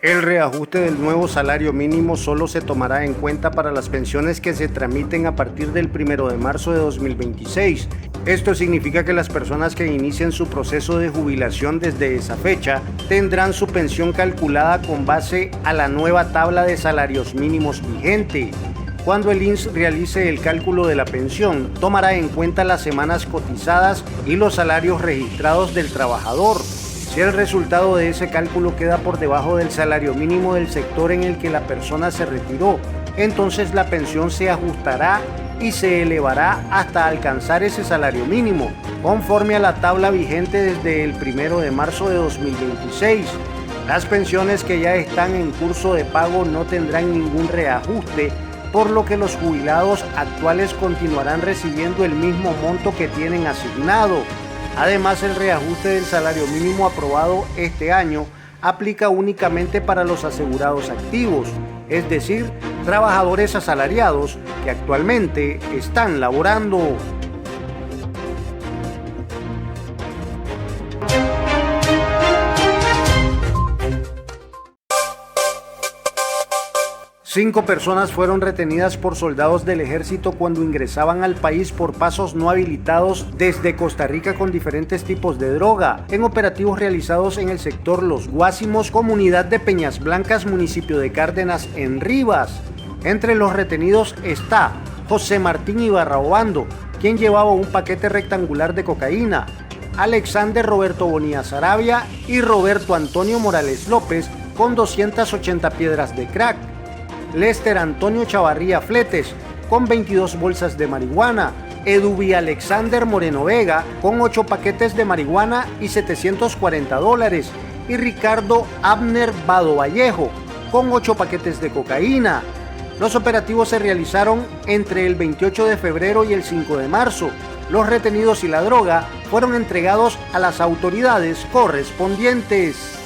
El reajuste del nuevo salario mínimo solo se tomará en cuenta para las pensiones que se tramiten a partir del 1 de marzo de 2026. Esto significa que las personas que inicien su proceso de jubilación desde esa fecha tendrán su pensión calculada con base a la nueva tabla de salarios mínimos vigente. Cuando el INSS realice el cálculo de la pensión, tomará en cuenta las semanas cotizadas y los salarios registrados del trabajador. Si el resultado de ese cálculo queda por debajo del salario mínimo del sector en el que la persona se retiró, entonces la pensión se ajustará y se elevará hasta alcanzar ese salario mínimo, conforme a la tabla vigente desde el 1 de marzo de 2026. Las pensiones que ya están en curso de pago no tendrán ningún reajuste, por lo que los jubilados actuales continuarán recibiendo el mismo monto que tienen asignado. Además, el reajuste del salario mínimo aprobado este año aplica únicamente para los asegurados activos, es decir, trabajadores asalariados que actualmente están laborando. Cinco personas fueron retenidas por soldados del ejército cuando ingresaban al país por pasos no habilitados desde Costa Rica con diferentes tipos de droga, en operativos realizados en el sector Los Guásimos, comunidad de Peñas Blancas, municipio de Cárdenas, en Rivas. Entre los retenidos está José Martín Ibarra Obando, quien llevaba un paquete rectangular de cocaína, Alexander Roberto Bonilla Sarabia y Roberto Antonio Morales López con 280 piedras de crack, Lester Antonio Chavarría Fletes con 22 bolsas de marihuana, Eduvi Alexander Moreno Vega con 8 paquetes de marihuana y $740, y Ricardo Abner Vado Vallejo con 8 paquetes de cocaína. Los operativos se realizaron entre el 28 de febrero y el 5 de marzo. Los retenidos y la droga fueron entregados a las autoridades correspondientes.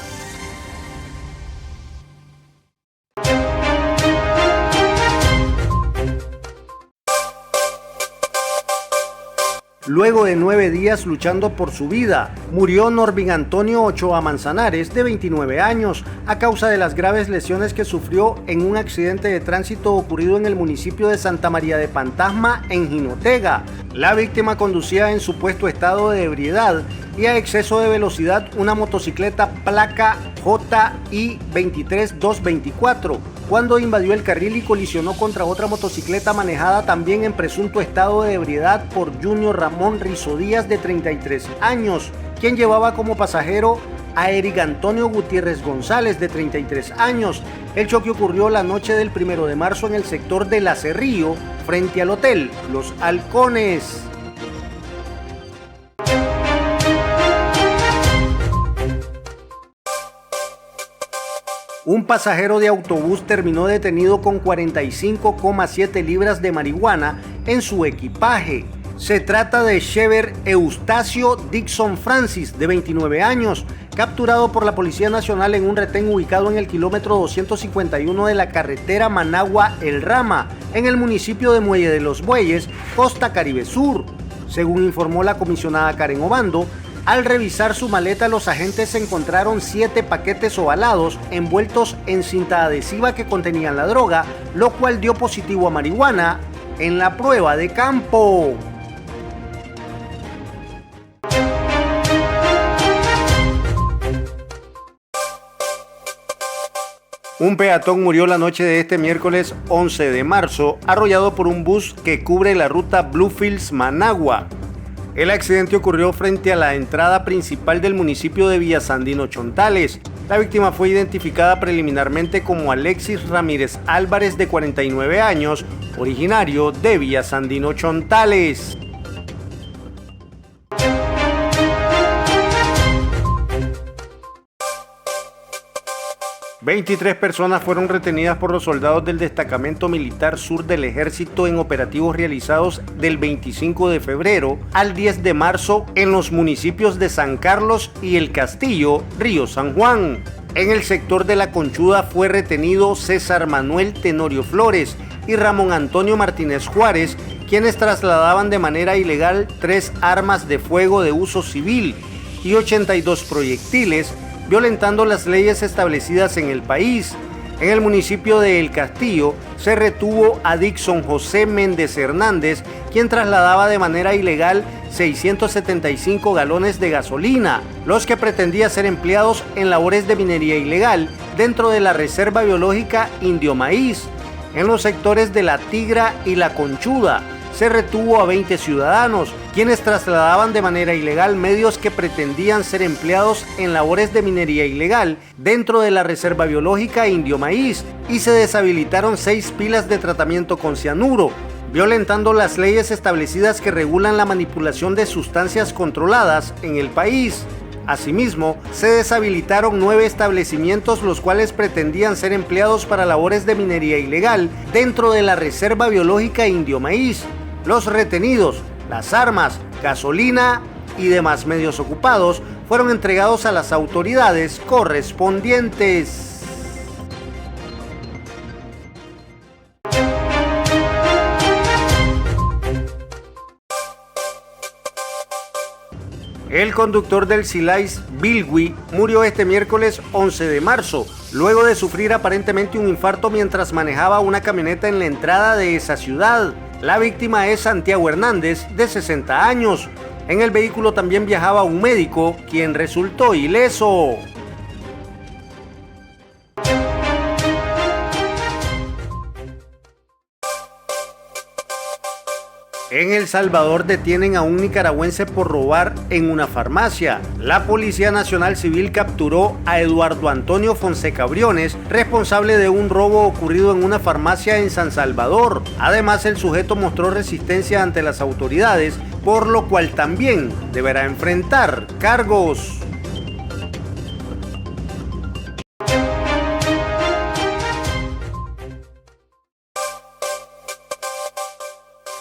Luego de 9 días luchando por su vida, murió Norvin Antonio Ochoa Manzanares, de 29 años, a causa de las graves lesiones que sufrió en un accidente de tránsito ocurrido en el municipio de Santa María de Pantasma, en Jinotega. La víctima conducía en supuesto estado de ebriedad y a exceso de velocidad una motocicleta placa JI 23224, cuando invadió el carril y colisionó contra otra motocicleta manejada también en presunto estado de ebriedad por Junior Ramón Rizo Díaz, de 33 años, quien llevaba como pasajero a Eric Antonio Gutiérrez González, de 33 años. El choque ocurrió la noche del 1 de marzo en el sector de La Cerrillo, frente al hotel Los Halcones. Un pasajero de autobús terminó detenido con 45,7 libras de marihuana en su equipaje. Se trata de Shever Eustacio Dixon Francis, de 29 años, capturado por la Policía Nacional en un retén ubicado en el kilómetro 251 de la carretera Managua-El Rama, en el municipio de Muelle de los Bueyes, Costa Caribe Sur. Según informó la comisionada Karen Obando, al revisar su maleta, los agentes encontraron 7 paquetes ovalados envueltos en cinta adhesiva que contenían la droga, lo cual dio positivo a marihuana en la prueba de campo. Un peatón murió la noche de este miércoles 11 de marzo, arrollado por un bus que cubre la ruta Bluefields-Managua. El accidente ocurrió frente a la entrada principal del municipio de Villasandino Chontales. La víctima fue identificada preliminarmente como Alexis Ramírez Álvarez, de 49 años, originario de Villasandino Chontales. 23 personas fueron retenidas por los soldados del Destacamento Militar Sur del Ejército en operativos realizados del 25 de febrero al 10 de marzo en los municipios de San Carlos y El Castillo, Río San Juan. En el sector de La Conchuda fue retenido César Manuel Tenorio Flores y Ramón Antonio Martínez Juárez, quienes trasladaban de manera ilegal 3 armas de fuego de uso civil y 82 proyectiles, violentando las leyes establecidas en el país. En el municipio de El Castillo se retuvo a Dixon José Méndez Hernández, quien trasladaba de manera ilegal 675 galones de gasolina, los que pretendía ser empleados en labores de minería ilegal dentro de la Reserva Biológica Indio Maíz. En los sectores de La Tigra y La Conchuda se retuvo a 20 ciudadanos, quienes trasladaban de manera ilegal medios que pretendían ser empleados en labores de minería ilegal dentro de la Reserva Biológica Indio Maíz, y se deshabilitaron 6 pilas de tratamiento con cianuro, violentando las leyes establecidas que regulan la manipulación de sustancias controladas en el país. Asimismo, se deshabilitaron 9 establecimientos los cuales pretendían ser empleados para labores de minería ilegal dentro de la Reserva Biológica Indio Maíz. Los retenidos, las armas, gasolina y demás medios ocupados fueron entregados a las autoridades correspondientes. El conductor del Silais Bilwi murió este miércoles 11 de marzo, luego de sufrir aparentemente un infarto mientras manejaba una camioneta en la entrada de esa ciudad. La víctima es Santiago Hernández, de 60 años. En el vehículo también viajaba un médico, quien resultó ileso. En El Salvador detienen a un nicaragüense por robar en una farmacia. La Policía Nacional Civil capturó a Eduardo Antonio Fonseca Briones, responsable de un robo ocurrido en una farmacia en San Salvador. Además, el sujeto mostró resistencia ante las autoridades, por lo cual también deberá enfrentar cargos.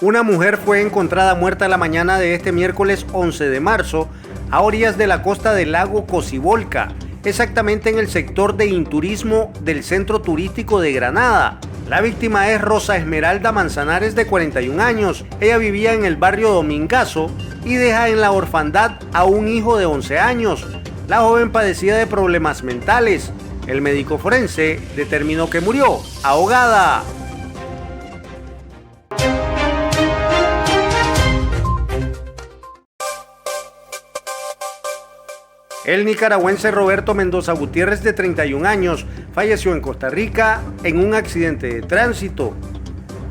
Una mujer fue encontrada muerta la mañana de este miércoles 11 de marzo a orillas de la costa del lago Cocibolca, exactamente en el sector de Inturismo del Centro Turístico de Granada. La víctima es Rosa Esmeralda Manzanares, de 41 años. Ella vivía en el barrio Domingazo y deja en la orfandad a un hijo de 11 años. La joven padecía de problemas mentales. El médico forense determinó que murió ahogada. El nicaragüense Roberto Mendoza Gutiérrez, de 31 años, falleció en Costa Rica en un accidente de tránsito.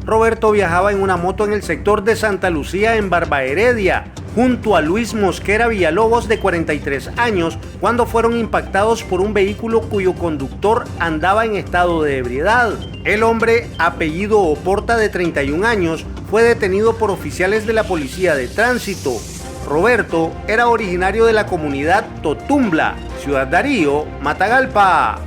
Roberto viajaba en una moto en el sector de Santa Lucía, en Barbaheredia, junto a Luis Mosquera Villalobos, de 43 años, cuando fueron impactados por un vehículo cuyo conductor andaba en estado de ebriedad. El hombre, apellido Oporta, de 31 años, fue detenido por oficiales de la Policía de Tránsito. Roberto era originario de la comunidad Totumbla, Ciudad Darío, Matagalpa.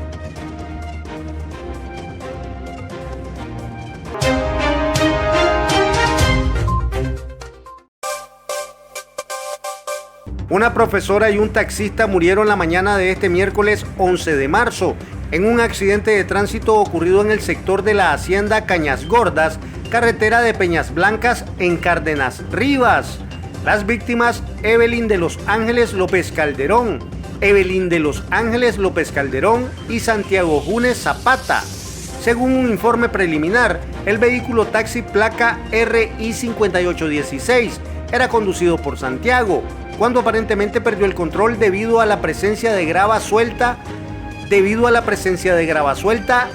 Una profesora y un taxista murieron la mañana de este miércoles 11 de marzo en un accidente de tránsito ocurrido en el sector de la hacienda Cañas Gordas, carretera de Peñas Blancas, en Cárdenas Rivas. Las víctimas: Evelyn de los Ángeles López Calderón, y Santiago Junes Zapata. Según un informe preliminar, el vehículo taxi placa RI 5816 era conducido por Santiago, cuando aparentemente perdió el control debido a la presencia de grava suelta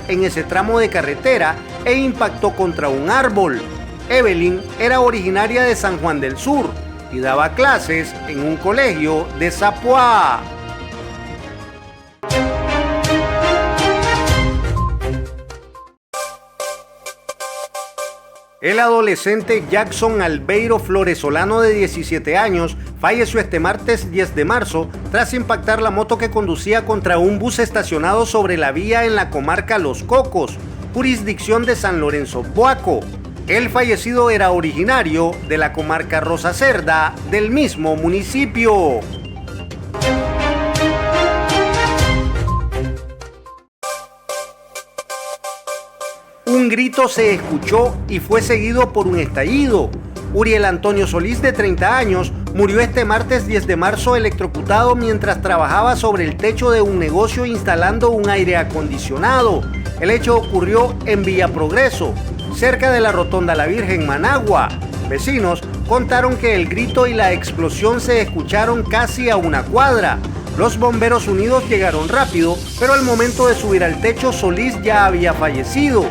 en ese tramo de carretera, e impactó contra un árbol. Evelyn era originaria de San Juan del Sur y daba clases en un colegio de Zapoá. El adolescente Jackson Albeiro Floresolano, de 17 años, falleció este martes 10 de marzo tras impactar la moto que conducía contra un bus estacionado sobre la vía en la comarca Los Cocos, jurisdicción de San Lorenzo Boaco. El fallecido era originario de la comarca Rosa Cerda, del mismo municipio. Un grito se escuchó y fue seguido por un estallido. Uriel Antonio Solís, de 30 años, murió este martes 10 de marzo electrocutado mientras trabajaba sobre el techo de un negocio instalando un aire acondicionado. El hecho ocurrió en Villa Progreso, cerca de la Rotonda La Virgen, Managua. Vecinos contaron que el grito y la explosión se escucharon casi a una cuadra. Los bomberos unidos llegaron rápido, pero al momento de subir al techo, Solís ya había fallecido.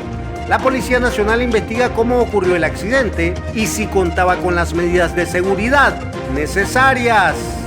La Policía Nacional investiga cómo ocurrió el accidente y si contaba con las medidas de seguridad necesarias.